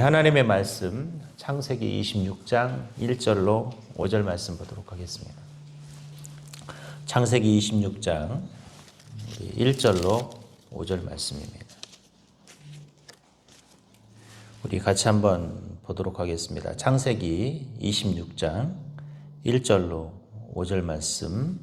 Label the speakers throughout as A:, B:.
A: 하나님의 말씀 창세기 26장 1절로 5절 말씀 보도록 하겠습니다. 창세기 26장 1절로 5절 말씀입니다. 우리 같이 한번 보도록 하겠습니다. 창세기 26장 1절로 5절 말씀,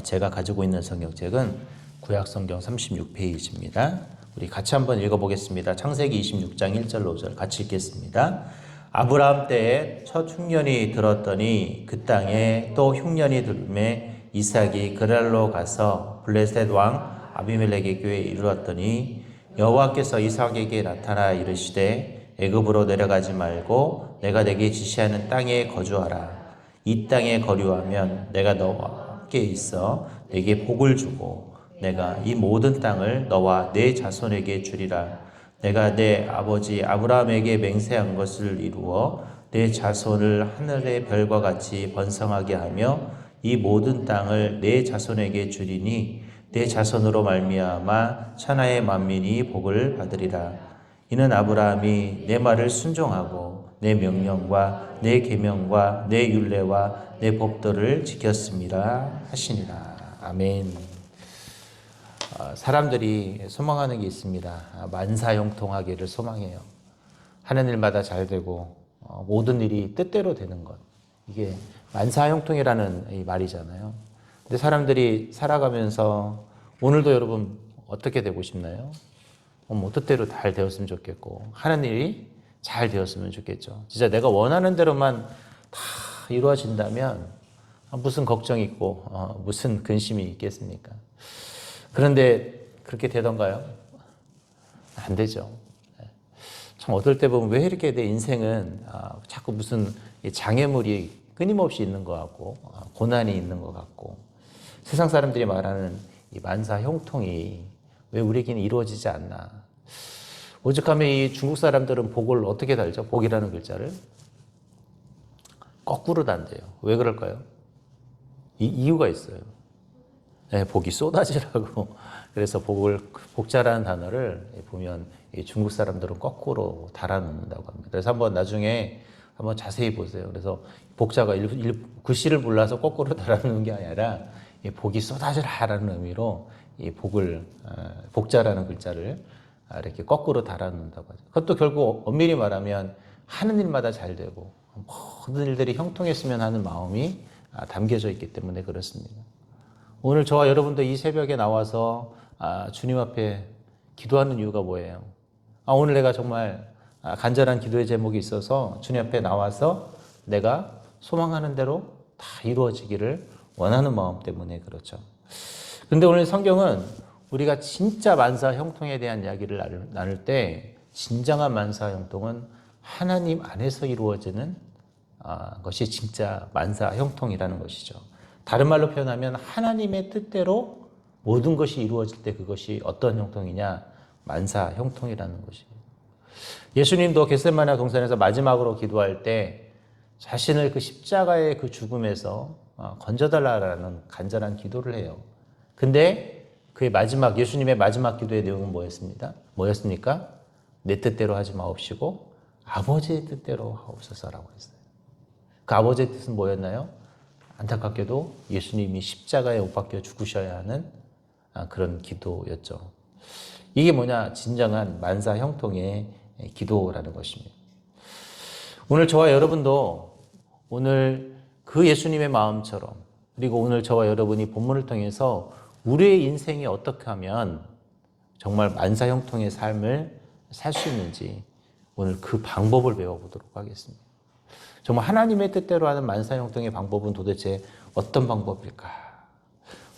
A: 제가 가지고 있는 성경책은 구약성경 36페이지입니다. 우리 같이 한번 읽어보겠습니다. 창세기 26장 1절 5절 같이 읽겠습니다. 아브라함 때에 첫 흉년이 들었더니 그 땅에 또 흉년이 들매 이삭이 그랄로 가서 블레셋 왕 아비멜렉에게 이르렀더니 여호와께서 이삭에게 나타나 이르시되 애굽으로 내려가지 말고 내가 내게 지시하는 땅에 거주하라. 이 땅에 거류하면 내가 너와 함께 있어 내게 복을 주고 내가 이 모든 땅을 너와 내 자손에게 주리라. 내가 내 아버지 아브라함에게 맹세한 것을 이루어 내 자손을 하늘의 별과 같이 번성하게 하며 이 모든 땅을 내 자손에게 주리니 내 자손으로 말미암아 천하의 만민이 복을 받으리라. 이는 아브라함이 내 말을 순종하고 내 명령과 내 계명과 내 율례와 내 법도를 지켰음이라 하시니라. 아멘. 사람들이 소망하는 게 있습니다. 만사형통하기를 소망해요. 하는 일마다 잘 되고 모든 일이 뜻대로 되는 것. 이게 만사형통이라는 이 말이잖아요. 근데 사람들이 살아가면서 오늘도 여러분 어떻게 되고 싶나요? 뭐 뜻대로 잘 되었으면 좋겠고 하는 일이 잘 되었으면 좋겠죠. 진짜 내가 원하는 대로만 다 이루어진다면 무슨 걱정이 있고 무슨 근심이 있겠습니까? 그런데 그렇게 되던가요? 안 되죠. 참 어떨 때 보면 왜 이렇게 내 인생은 자꾸 무슨 장애물이 끊임없이 있는 것 같고 고난이 있는 것 같고 세상 사람들이 말하는 이 만사 형통이 왜 우리에게는 이루어지지 않나. 오죽하면 이 중국 사람들은 복을 어떻게 달죠? 복이라는 글자를 거꾸로 단대요. 왜 그럴까요? 이유가 있어요. 네, 복이 쏟아지라고. 그래서 복자라는 단어를 보면 중국 사람들은 거꾸로 달아놓는다고 합니다. 그래서 한번 나중에 한번 자세히 보세요. 그래서 복자가 글씨를 몰라서 거꾸로 달아놓는 게 아니라 복이 쏟아지라라는 의미로 이 복자라는 글자를 이렇게 거꾸로 달아놓는다고 하죠. 그것도 결국 엄밀히 말하면 하는 일마다 잘 되고 모든 일들이 형통했으면 하는 마음이 담겨져 있기 때문에 그렇습니다. 오늘 저와 여러분도 이 새벽에 나와서 주님 앞에 기도하는 이유가 뭐예요? 오늘 내가 정말 간절한 기도의 제목이 있어서 주님 앞에 나와서 내가 소망하는 대로 다 이루어지기를 원하는 마음 때문에 그렇죠. 근데 오늘 성경은 우리가 진짜 만사 형통에 대한 이야기를 나눌 때 진정한 만사 형통은 하나님 안에서 이루어지는 것이 진짜 만사 형통이라는 것이죠. 다른 말로 표현하면 하나님의 뜻대로 모든 것이 이루어질 때 그것이 어떤 형통이냐? 만사 형통이라는 것이에요. 예수님도 겟세마네 동산에서 마지막으로 기도할 때 자신을 그 십자가의 그 죽음에서 건져달라는 간절한 기도를 해요. 근데 그의 예수님의 마지막 기도의 내용은 뭐였습니까? 내 뜻대로 하지 마옵시고 아버지의 뜻대로 하옵소서라고 했어요. 그 아버지의 뜻은 뭐였나요? 안타깝게도 예수님이 십자가에 못 박혀 죽으셔야 하는 그런 기도였죠. 이게 뭐냐? 진정한 만사 형통의 기도라는 것입니다. 오늘 저와 여러분도 오늘 그 예수님의 마음처럼 그리고 오늘 저와 여러분이 본문을 통해서 우리의 인생이 어떻게 하면 정말 만사 형통의 삶을 살 수 있는지 오늘 그 방법을 배워보도록 하겠습니다. 정말 하나님의 뜻대로 하는 만사 형통의 방법은 도대체 어떤 방법일까?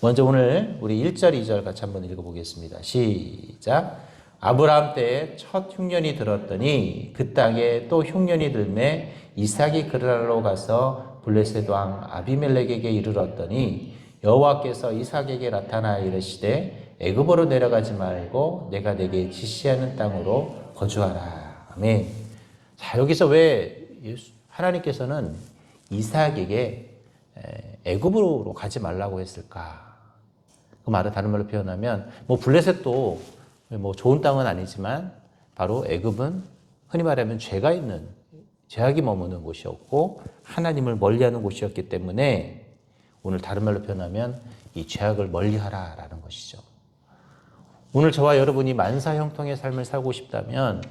A: 먼저 오늘 우리 1절, 2절 같이 한번 읽어보겠습니다. 시작. 아브라함 때에 첫 흉년이 들었더니 그 땅에 또 흉년이 들매 이삭이 그랄로 가서 블레셋 왕 아비멜렉에게 이르렀더니 여호와께서 이삭에게 나타나 이르시되 애굽으로 내려가지 말고 내가 내게 지시하는 땅으로 거주하라. 아멘. 자, 여기서 왜 하나님께서는 이삭에게 애굽으로 가지 말라고 했을까? 그 말은 다른 말로 표현하면 블레셋도 좋은 땅은 아니지만 바로 애굽은 흔히 말하면 죄가 있는, 죄악이 머무는 곳이었고 하나님을 멀리하는 곳이었기 때문에 오늘 다른 말로 표현하면 이 죄악을 멀리하라라는 것이죠. 오늘 저와 여러분이 만사 형통의 삶을 살고 싶다면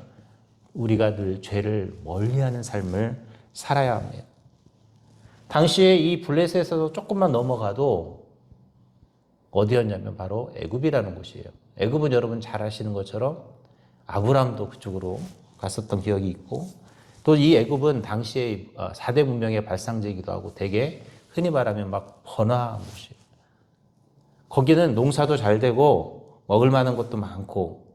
A: 우리가 늘 죄를 멀리하는 삶을 살아야 합니다. 당시에 이 블레셋에서 조금만 넘어가도 어디였냐면 바로 애굽이라는 곳이에요. 애굽은 여러분 잘 아시는 것처럼 아브라함도 그쪽으로 갔었던 기억이 있고 또 이 애굽은 당시에 4대 문명의 발상지이기도 하고 되게 흔히 말하면 막 번화한 곳이에요. 거기는 농사도 잘 되고 먹을 만한 것도 많고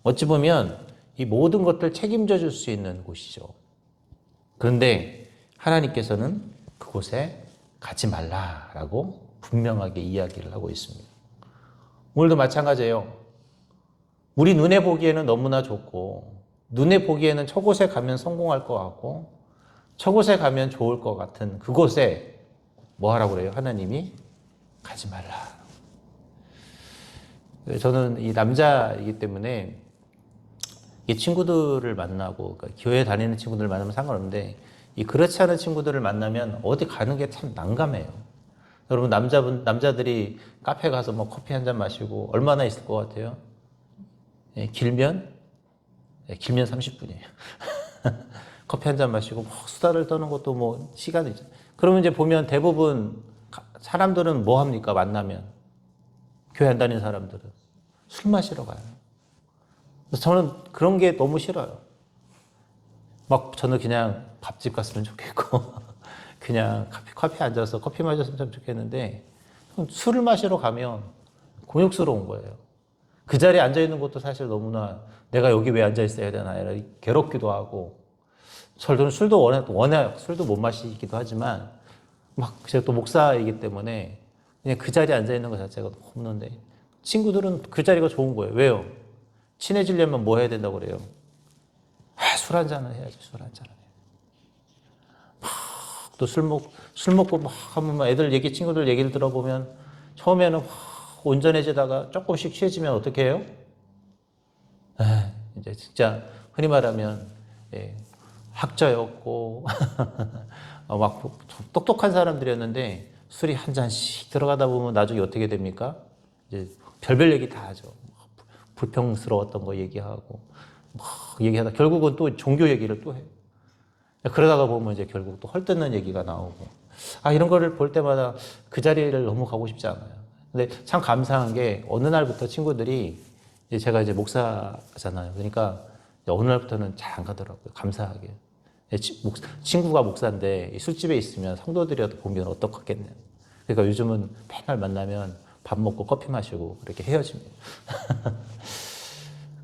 A: 어찌 보면 이 모든 것들 책임져 줄 수 있는 곳이죠. 그런데 하나님께서는 그곳에 가지 말라라고 분명하게 이야기를 하고 있습니다. 오늘도 마찬가지예요. 우리 눈에 보기에는 너무나 좋고 눈에 보기에는 저곳에 가면 성공할 것 같고 저곳에 가면 좋을 것 같은 그곳에 뭐 하라고 그래요? 하나님이 가지 말라. 저는 이 남자이기 때문에 이 친구들을 만나고 그러니까 교회 다니는 친구들을 만나면 상관없는데 이 그렇지 않은 친구들을 만나면 어디 가는 게 참 난감해요. 여러분 남자들이 카페 가서 뭐 커피 한 잔 마시고 얼마나 있을 것 같아요? 길면 30분이에요. 커피 한 잔 마시고 뭐 수다를 떠는 것도 뭐 시간이 있죠. 그러면 이제 보면 대부분 사람들은 뭐 합니까? 만나면 교회 안 다니는 사람들은 술 마시러 가요. 그래서 저는 그런 게 너무 싫어요. 막 저는 그냥 밥집 갔으면 좋겠고 그냥 카페 앉아서 커피 마셨으면 참 좋겠는데 술을 마시러 가면 곤욕스러운 거예요. 그 자리에 앉아있는 것도 사실 너무나 내가 여기 왜 앉아있어야 되나 괴롭기도 하고 저는 술도 워낙 술도 못 마시기도 하지만 막 제가 또 목사이기 때문에 그냥 그 자리에 앉아있는 것 자체가 없는데 친구들은 그 자리가 좋은 거예요. 왜요? 친해지려면 뭐 해야 된다고 그래요? 술 한잔을 해야지, 술 한잔을 해야지. 또 술 먹고 막 하면 친구들 얘기를 들어보면 처음에는 온전해지다가 조금씩 취해지면 어떻게 해요? 이제 진짜 흔히 말하면 학자였고 막 똑똑한 사람들이었는데 술이 한 잔씩 들어가다 보면 나중에 어떻게 됩니까? 이제 별별 얘기 다 하죠. 불평스러웠던 거 얘기하고 막 얘기하다 결국은 또 종교 얘기를 또 해요. 그러다가 보면 이제 결국 또 헐뜯는 얘기가 나오고 이런 거를 볼 때마다 그 자리를 너무 가고 싶지 않아요. 근데 참 감사한 게 어느 날부터 친구들이 제가 이제 목사잖아요. 그러니까 어느 날부터는 잘 안 가더라고요. 감사하게. 친구가 목사인데 술집에 있으면 성도들이라도 보면 어떡하겠네요. 그러니까 요즘은 맨날 만나면 밥 먹고 커피 마시고 그렇게 헤어집니다.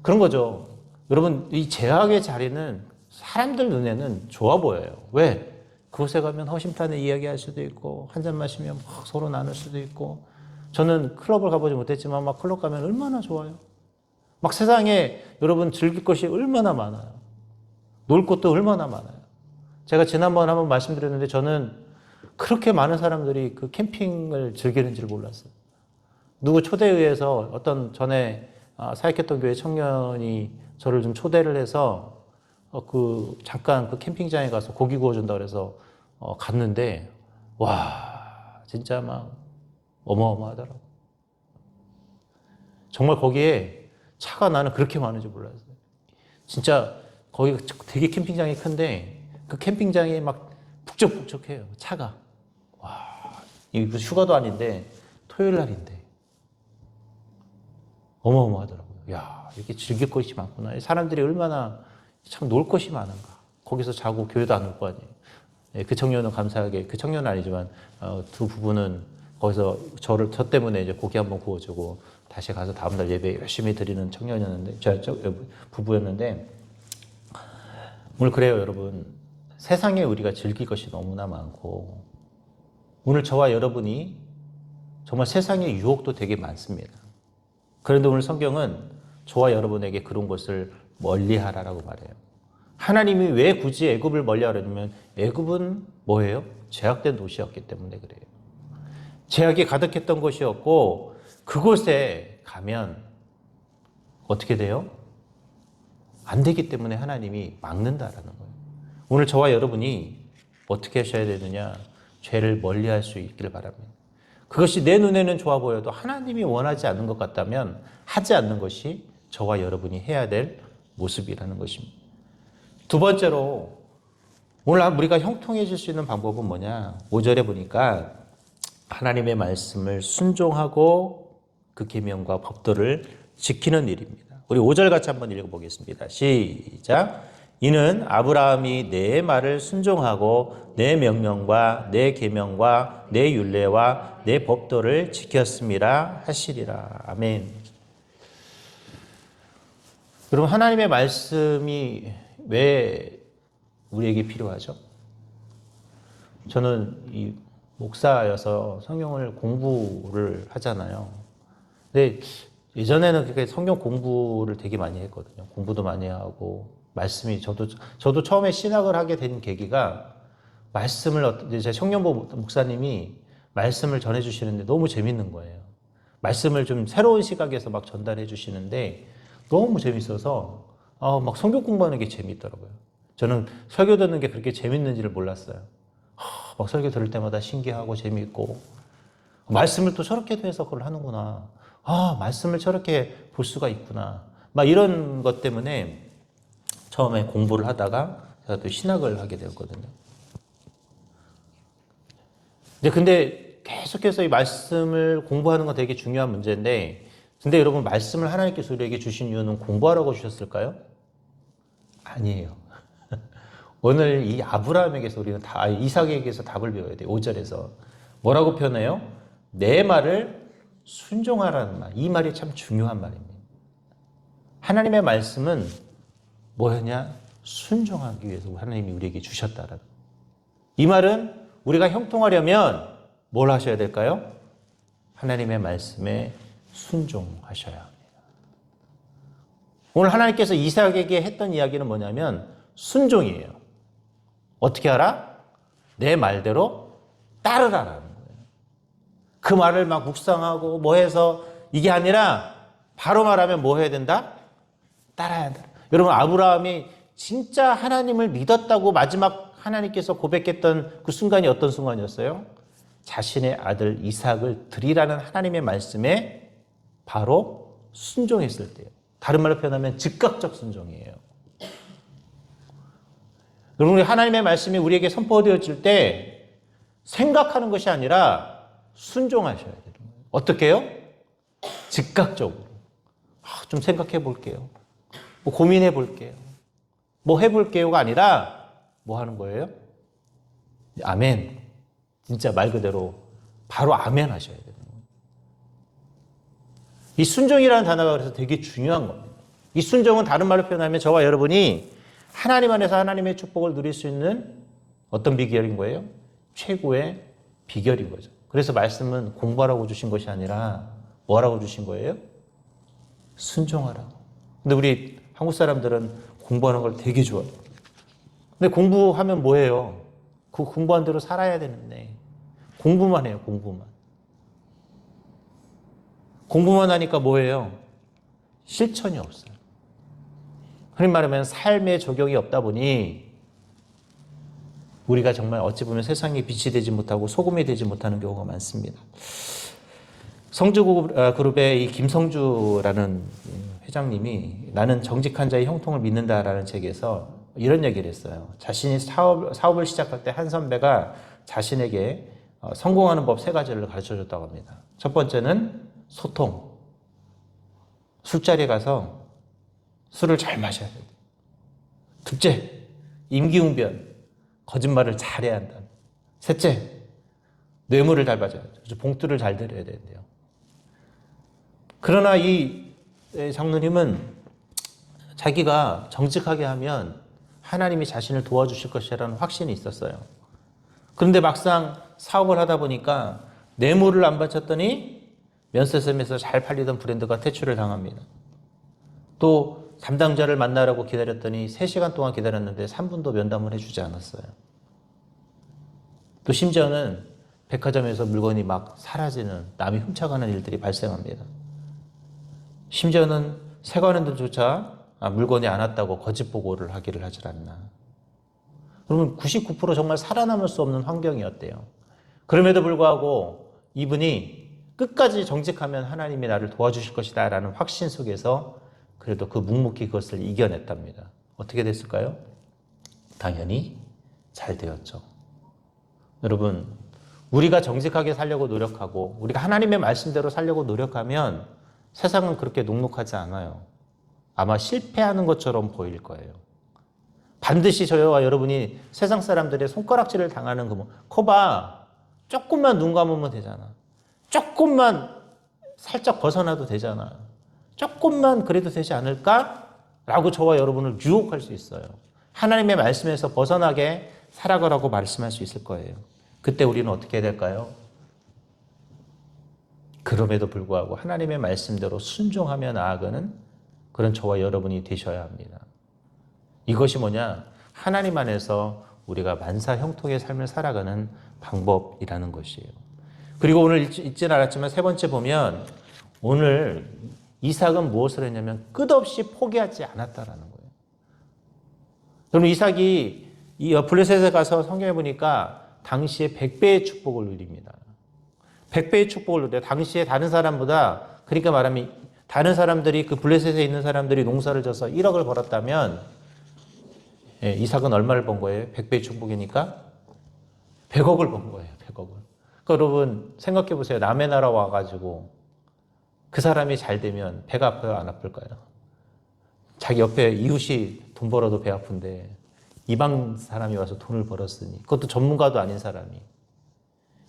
A: 그런 거죠. 여러분 이 죄악의 자리는 사람들 눈에는 좋아 보여요. 왜? 그곳에 가면 허심탄회 이야기할 수도 있고 한 잔 마시면 막 서로 나눌 수도 있고 저는 클럽을 가보지 못했지만 막 클럽 가면 얼마나 좋아요. 막 세상에 여러분 즐길 것이 얼마나 많아요. 놀 것도 얼마나 많아요. 제가 지난번 한번 말씀드렸는데 저는 그렇게 많은 사람들이 그 캠핑을 즐기는 줄 몰랐어요. 누구 초대에 의해서 어떤 전에 사역했던 교회 청년이 저를 좀 초대를 해서 잠깐 그 캠핑장에 가서 고기 구워준다 그래서 갔는데 와 진짜 막 어마어마하더라고. 정말 거기에 차가 나는 그렇게 많은 줄 몰랐어요. 진짜 거기가 되게 캠핑장이 큰데 그 캠핑장이 막 북적북적해요. 차가. 와 이게 무슨 휴가도 아닌데 토요일 날인데 어마어마하더라고요. 야 이렇게 즐길 것이 많구나. 사람들이 얼마나 참 놀 것이 많은가. 거기서 자고 교회도 안 올 거 아니에요. 그 청년은 감사하게 그 청년은 아니지만 두 부부는 거기서 저 때문에 이제 고기 한번 구워주고 다시 가서 다음날 예배 열심히 드리는 청년이었는데 부부였는데 오늘 그래요 여러분. 세상에 우리가 즐길 것이 너무나 많고 오늘 저와 여러분이 정말 세상의 유혹도 되게 많습니다. 그런데 오늘 성경은 저와 여러분에게 그런 것을 멀리하라라고 말해요. 하나님이 왜 굳이 애굽을 멀리하려면 애굽은 뭐예요? 죄악된 도시였기 때문에 그래요. 죄악이 가득했던 곳이었고 그곳에 가면 어떻게 돼요? 안 되기 때문에 하나님이 막는다라는 거예요. 오늘 저와 여러분이 어떻게 하셔야 되느냐? 죄를 멀리할 수 있기를 바랍니다. 그것이 내 눈에는 좋아 보여도 하나님이 원하지 않는 것 같다면 하지 않는 것이 저와 여러분이 해야 될 모습이라는 것입니다. 두 번째로 오늘 우리가 형통해질 수 있는 방법은 뭐냐? 5절에 보니까 하나님의 말씀을 순종하고 그 계명과 법도를 지키는 일입니다. 우리 5절 같이 한번 읽어보겠습니다. 시작. 이는 아브라함이 내 말을 순종하고 내 명령과 내 계명과 내 율례와 내 법도를 지켰음이라 하시리라. 아멘. 여러분, 하나님의 말씀이 왜 우리에게 필요하죠? 저는 이 목사여서 성경을 공부를 하잖아요. 근데 예전에는 그렇게 성경 공부를 되게 많이 했거든요. 공부도 많이 하고 말씀이 저도 처음에 신학을 하게 된 계기가 말씀을 제 청년부 목사님이 말씀을 전해 주시는데 너무 재밌는 거예요. 말씀을 좀 새로운 시각에서 막 전달해 주시는데 너무 재밌어서 막 성경 공부하는 게 재밌더라고요. 저는 설교 듣는 게 그렇게 재밌는지를 몰랐어요. 막 설교 들을 때마다 신기하고 재미있고 말씀을 또 저렇게도 해석을 하는구나. 말씀을 저렇게 볼 수가 있구나. 막 이런 것 때문에 처음에 공부를 하다가 제가 또 신학을 하게 되었거든요. 근데 계속해서 이 말씀을 공부하는 건 되게 중요한 문제인데, 근데 여러분 말씀을 하나님께서 우리에게 주신 이유는 공부하라고 주셨을까요? 아니에요. 오늘 이 아브라함에게서 우리는 이삭에게서 답을 배워야 돼요. 5절에서. 뭐라고 표현해요? 내 말을 순종하라는 말. 이 말이 참 중요한 말입니다. 하나님의 말씀은 뭐였냐? 순종하기 위해서 하나님이 우리에게 주셨다라는. 이 말은 우리가 형통하려면 뭘 하셔야 될까요? 하나님의 말씀에 순종하셔야 합니다. 오늘 하나님께서 이삭에게 했던 이야기는 뭐냐면 순종이에요. 어떻게 하라? 내 말대로 따르라라는 거예요. 그 말을 막 묵상하고 뭐 해서 이게 아니라 바로 말하면 뭐 해야 된다? 따라야 한다. 여러분, 아브라함이 진짜 하나님을 믿었다고 마지막 하나님께서 고백했던 그 순간이 어떤 순간이었어요? 자신의 아들 이삭을 드리라는 하나님의 말씀에 바로 순종했을 때예요. 다른 말로 표현하면 즉각적 순종이에요. 여러분, 하나님의 말씀이 우리에게 선포되어질 때 생각하는 것이 아니라 순종하셔야 돼요. 어떻게 해요? 즉각적으로. 좀 생각해 볼게요. 뭐 고민해 볼게요. 뭐 해볼게요가 아니라 뭐 하는 거예요? 아멘. 진짜 말 그대로 바로 아멘 하셔야 돼요. 이 순종이라는 단어가 그래서 되게 중요한 겁니다. 이 순종은 다른 말로 표현하면 저와 여러분이 하나님 안에서 하나님의 축복을 누릴 수 있는 어떤 비결인 거예요? 최고의 비결인 거죠. 그래서 말씀은 공부하라고 주신 것이 아니라 뭐라고 주신 거예요? 순종하라고. 근데 우리 한국 사람들은 공부하는 걸 되게 좋아해요. 근데 공부하면 뭐예요? 그 공부한 대로 살아야 되는데 공부만 해요. 공부만 하니까 뭐예요? 실천이 없어요. 흔히 말하면 삶의 적용이 없다 보니 우리가 정말 어찌 보면 세상에 빛이 되지 못하고 소금이 되지 못하는 경우가 많습니다. 성주그룹의 이 김성주라는 회장님이 나는 정직한 자의 형통을 믿는다라는 책에서 이런 얘기를 했어요. 자신이 사업을 시작할 때 한 선배가 자신에게 성공하는 법 3가지를 가르쳐 줬다고 합니다. 첫 번째는 소통. 술자리에 가서 술을 잘 마셔야 돼요. 둘째, 임기응변. 거짓말을 잘해야 한다. 셋째, 뇌물을 잘 받아야 돼요. 봉투를 잘 드려야 된대요. 그러나 이 장로님은 자기가 정직하게 하면 하나님이 자신을 도와주실 것이라는 확신이 있었어요. 그런데 막상 사업을 하다 보니까 뇌물을 안 바쳤더니 면세점에서 잘 팔리던 브랜드가 퇴출을 당합니다. 또 담당자를 만나라고 기다렸더니 3시간 동안 기다렸는데 3분도 면담을 해주지 않았어요. 또 심지어는 백화점에서 물건이 막 사라지는, 남이 훔쳐가는 일들이 발생합니다. 심지어는 세관원들조차 물건이 안 왔다고 거짓 보고를 하기를 하질 않나. 그러면 99% 정말 살아남을 수 없는 환경이었대요. 그럼에도 불구하고 이분이 끝까지 정직하면 하나님이 나를 도와주실 것이다 라는 확신 속에서 그래도 그 묵묵히 그것을 이겨냈답니다. 어떻게 됐을까요? 당연히 잘 되었죠. 여러분, 우리가 정직하게 살려고 노력하고 우리가 하나님의 말씀대로 살려고 노력하면 세상은 그렇게 녹록하지 않아요. 아마 실패하는 것처럼 보일 거예요. 반드시 저와 여러분이 세상 사람들의 손가락질을 당하는 거봐. 조금만 눈 감으면 되잖아. 조금만 살짝 벗어나도 되잖아. 조금만 그래도 되지 않을까? 라고 저와 여러분을 유혹할 수 있어요. 하나님의 말씀에서 벗어나게 살아가라고 말씀할 수 있을 거예요. 그때 우리는 어떻게 해야 될까요? 그럼에도 불구하고 하나님의 말씀대로 순종하며 나아가는 그런 저와 여러분이 되셔야 합니다. 이것이 뭐냐? 하나님 안에서 우리가 만사 형통의 삶을 살아가는 방법이라는 것이에요. 그리고 오늘 읽지는 않았지만 세 번째 보면 오늘 이삭은 무엇을 했냐면 끝없이 포기하지 않았다라는 거예요. 여러분 이삭이 이 블레셋에 가서 성경에 보니까 당시에 100배의 축복을 누립니다. 100배의 축복을 누려요. 당시에 다른 사람보다 그러니까 말하면 다른 사람들이 그 블레셋에 있는 사람들이 농사를 져서 1억을 벌었다면 이삭은 얼마를 번 거예요? 100배의 축복이니까 100억을 번 거예요. 100억을. 그러니까 여러분 생각해 보세요. 남의 나라 와가지고 그 사람이 잘 되면 배가 아파요? 안 아플까요? 자기 옆에 이웃이 돈 벌어도 배 아픈데 이방 사람이 와서 돈을 벌었으니 그것도 전문가도 아닌 사람이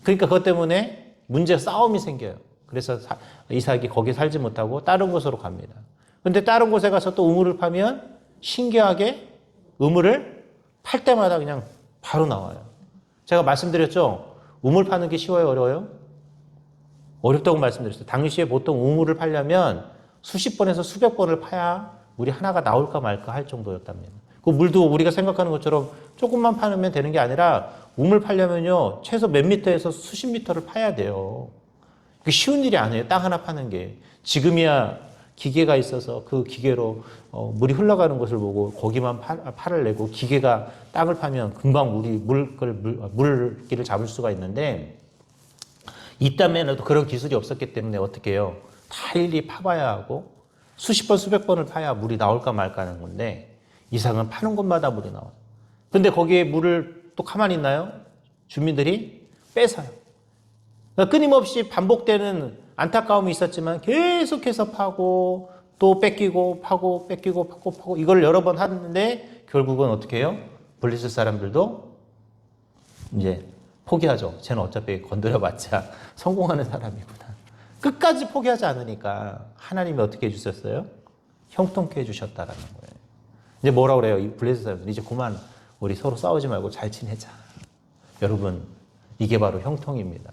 A: 그러니까 그것 때문에 싸움이 생겨요. 그래서 이삭이 거기 살지 못하고 다른 곳으로 갑니다. 그런데 다른 곳에 가서 또 우물을 파면 신기하게 우물을 팔 때마다 그냥 바로 나와요. 제가 말씀드렸죠? 우물 파는 게 쉬워요? 어려워요? 어렵다고 말씀드렸어요. 당시에 보통 우물을 파려면 수십 번에서 수백 번을 파야 물이 하나가 나올까 말까 할 정도였답니다. 그 물도 우리가 생각하는 것처럼 조금만 파면 되는 게 아니라 우물 파려면요 최소 몇 미터에서 수십 미터를 파야 돼요. 그게 쉬운 일이 아니에요. 땅 하나 파는 게. 지금이야 기계가 있어서 그 기계로 물이 흘러가는 것을 보고 거기만 팔을 내고 기계가 땅을 파면 금방 물기를 잡을 수가 있는데 이때에도 그런 기술이 없었기 때문에 어떻게 해요? 다 일일이 파봐야 하고 수십 번 수백 번을 파야 물이 나올까 말까 하는 건데 이삭은 파는 곳마다 물이 나와요. 근데 거기에 물을 또 가만히 있나요? 주민들이 뺏어요. 그러니까 끊임없이 반복되는 안타까움이 있었지만 계속해서 파고 또 뺏기고 파고 뺏기고 파고 이걸 여러 번 하는데 결국은 어떻게 해요? 블레셋 사람들도 이제 포기하죠. 쟤는 어차피 건드려봤자 성공하는 사람이구나. 끝까지 포기하지 않으니까 하나님이 어떻게 해주셨어요? 형통케 해주셨다라는 거예요. 이제 뭐라고 그래요? 이 블레셋 사람들 이제 그만 우리 서로 싸우지 말고 잘 지내자. 여러분 이게 바로 형통입니다.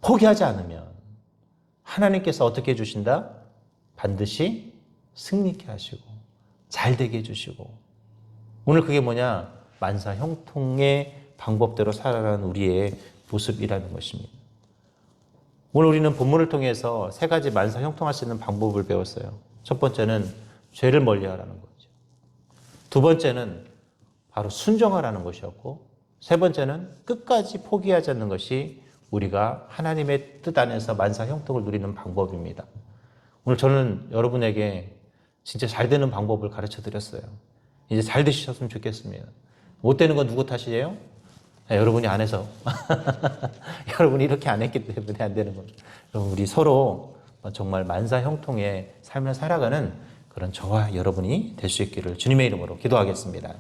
A: 포기하지 않으면 하나님께서 어떻게 해주신다? 반드시 승리케 하시고 잘 되게 해주시고 오늘 그게 뭐냐? 만사 형통의 방법대로 살아가는 우리의 모습이라는 것입니다. 오늘 우리는 본문을 통해서 세 가지 만사 형통할 수 있는 방법을 배웠어요. 첫 번째는 죄를 멀리하라는 거죠. 두 번째는 바로 순종하라는 것이었고 세 번째는 끝까지 포기하지 않는 것이 우리가 하나님의 뜻 안에서 만사 형통을 누리는 방법입니다. 오늘 저는 여러분에게 진짜 잘 되는 방법을 가르쳐 드렸어요. 이제 잘 되셨으면 좋겠습니다. 못 되는 건 누구 탓이에요? 여러분이 안 해서. 여러분이 이렇게 안 했기 때문에 안 되는 겁니다. 여러분, 우리 서로 정말 만사 형통의 삶을 살아가는 그런 저와 여러분이 될 수 있기를 주님의 이름으로 기도하겠습니다.